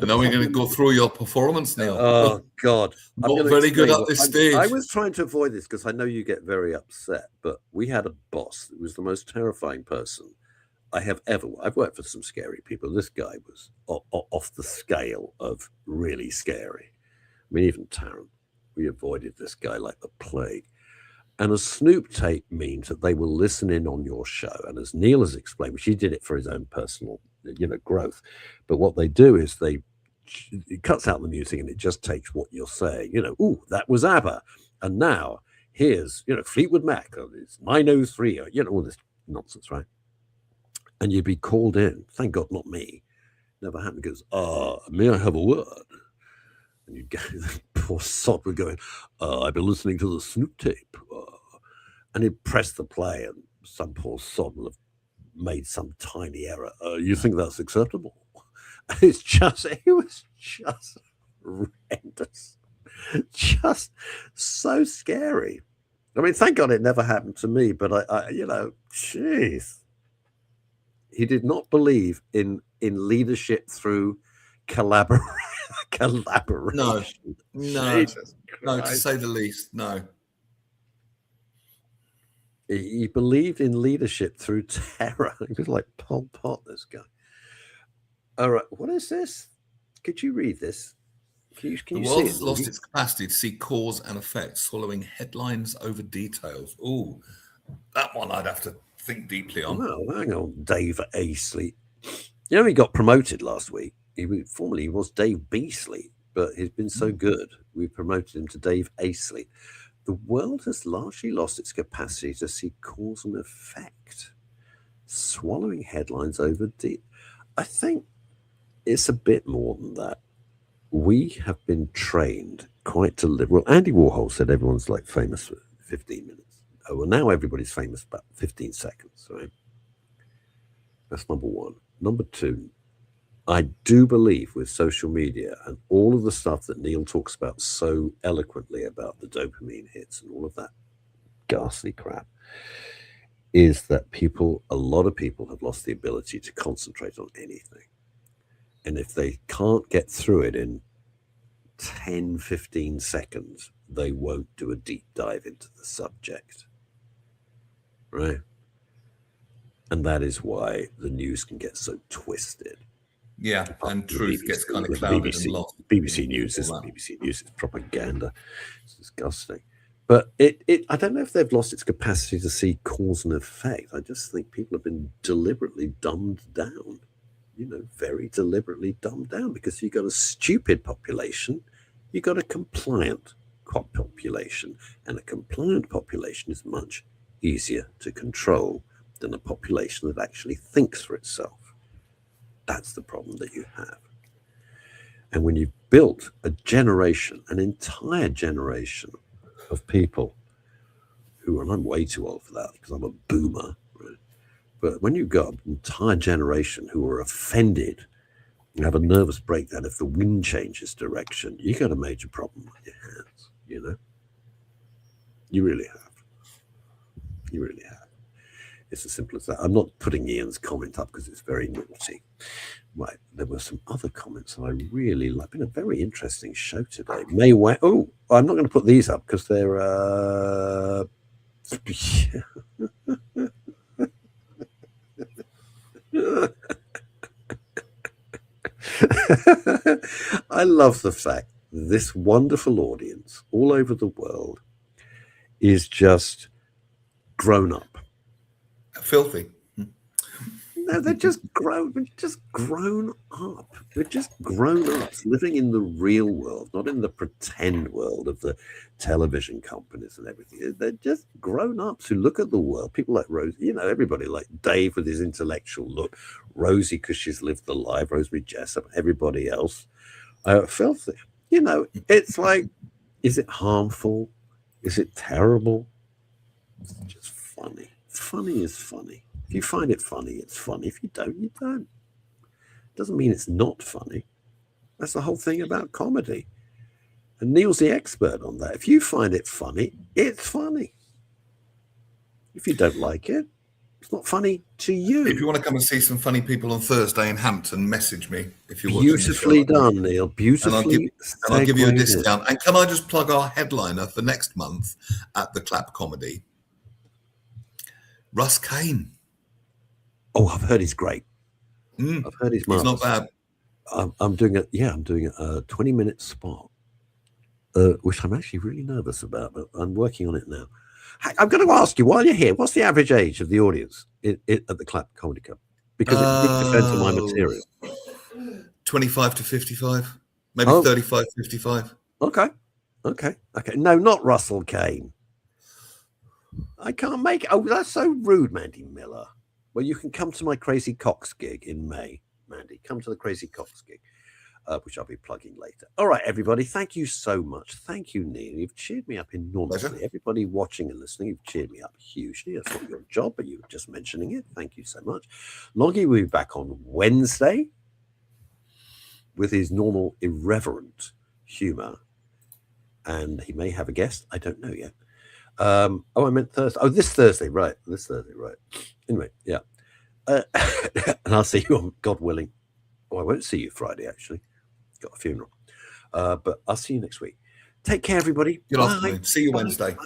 And are we going to go through your performance now? Oh, God. Not very good at this stage. I was trying to avoid this because I know you get very upset, but we had a boss that was the most terrifying person I have ever. I've worked for some scary people. This guy was off the scale of really scary. I mean, even Tarrant, we avoided this guy like the plague. And a Snoop tape means that they will listen in on your show. And as Neil has explained, which he did it for his own personal, growth. But what they do is it cuts out the music and it just takes what you're saying. Ooh, that was ABBA. And now here's, Fleetwood Mac. It's 903. All this nonsense, right? And you'd be called in. Thank God, not me. Never happened. Because, may I have a word? And you'd go, poor sod would go in, I've been listening to the Snoop tape. And he'd press the play, and some poor sod will have made some tiny error. You think that's acceptable? It was just horrendous. Just so scary. I mean, thank God it never happened to me, but jeez. He did not believe in leadership through collaboration. No, to say the least, no. He believed in leadership through terror. He was like Pol Pot, this guy. All right, what is this? Could you read this? Can you the world has lost its capacity to see cause and effect, swallowing headlines over details. Ooh, that one I'd have to think deeply on. Well, hang on, Dave Aisley. He got promoted last week. Formerly he was Dave Beasley, but he's been so good, we promoted him to Dave Aisley. The world has largely lost its capacity to see cause and effect, swallowing headlines over deep. I think it's a bit more than that. We have been trained quite deliberately. Well, Andy Warhol said everyone's like famous for 15 minutes. Oh, well, now everybody's famous about 15 seconds, right? That's number one. Number two, I do believe with social media and all of the stuff that Neil talks about so eloquently about the dopamine hits and all of that ghastly crap, is that a lot of people have lost the ability to concentrate on anything. And if they can't get through it in 10, 15 seconds, they won't do a deep dive into the subject. Right? And that is why the news can get so twisted. Yeah, and truth gets kind of clouded and lost. BBC News isn't BBC News, it's propaganda. It's disgusting. But I don't know if they've lost its capacity to see cause and effect. I just think people have been deliberately dumbed down, very deliberately dumbed down, because you've got a stupid population, you've got a compliant population, and a compliant population is much easier to control than a population that actually thinks for itself. That's the problem that you have. And when you've built an entire generation of people who, and I'm way too old for that because I'm a boomer, right? But when you've got an entire generation who are offended and have a nervous breakdown if the wind changes direction, you got a major problem on your hands, You really have. You really have. It's as simple as that. I'm not putting Ian's comment up because it's very naughty. Right. There were some other comments that I really like. Been a very interesting show today. I'm not going to put these up because they're I love the fact this wonderful audience all over the world is just grown up. Filthy. No, they're just grown. We're just grown up. We're just grown ups living in the real world, not in the pretend world of the television companies and everything. They're just grown ups who look at the world. People like Rose, everybody like Dave with his intellectual look, Rosie because she's lived the life, Rosemary Jessup, everybody else. Filthy. It's like, is it harmful? Is it terrible? It's just funny. Funny is funny. If you find it funny, it's funny. If you don't, you don't. Doesn't mean it's not funny. That's the whole thing about comedy. And Neil's the expert on that. If you find it funny, it's funny. If you don't like it, it's not funny to you. If you want to come and see some funny people on Thursday in Hampton, message me if you're watching. Beautifully done, Neil. Beautifully. And I'll give you a discount. And can I just plug our headliner for next month at the Clap Comedy? Russ Kane. Oh, I've heard he's great. I've heard he's marvelous. He's not bad. I'm doing a 20-minute spot, which I'm actually really nervous about, but I'm working on it now. I'm going to ask you, while you're here, what's the average age of the audience at the Clap Comedy Club? Because it depends on my material. 25 to 55, maybe 35, 55. Okay. No, not Russell Kane. I can't make it. Oh, that's so rude, Mandy Miller. Well, you can come to my Crazy Cox gig in May, Mandy. Come to the Crazy Cox gig, which I'll be plugging later. All right, everybody. Thank you so much. Thank you, Neil. You've cheered me up enormously. Pleasure. Everybody watching and listening, you've cheered me up hugely. That's not your job, but you were just mentioning it. Thank you so much. Longie will be back on Wednesday with his normal irreverent humor. And he may have a guest. I don't know yet. I meant Thursday. Oh, this Thursday, right? Anyway, yeah. And I'll see you on, God willing. Oh, I won't see you Friday, actually. Got a funeral. But I'll see you next week. Take care, everybody. Good afternoon. See you Wednesday. Bye.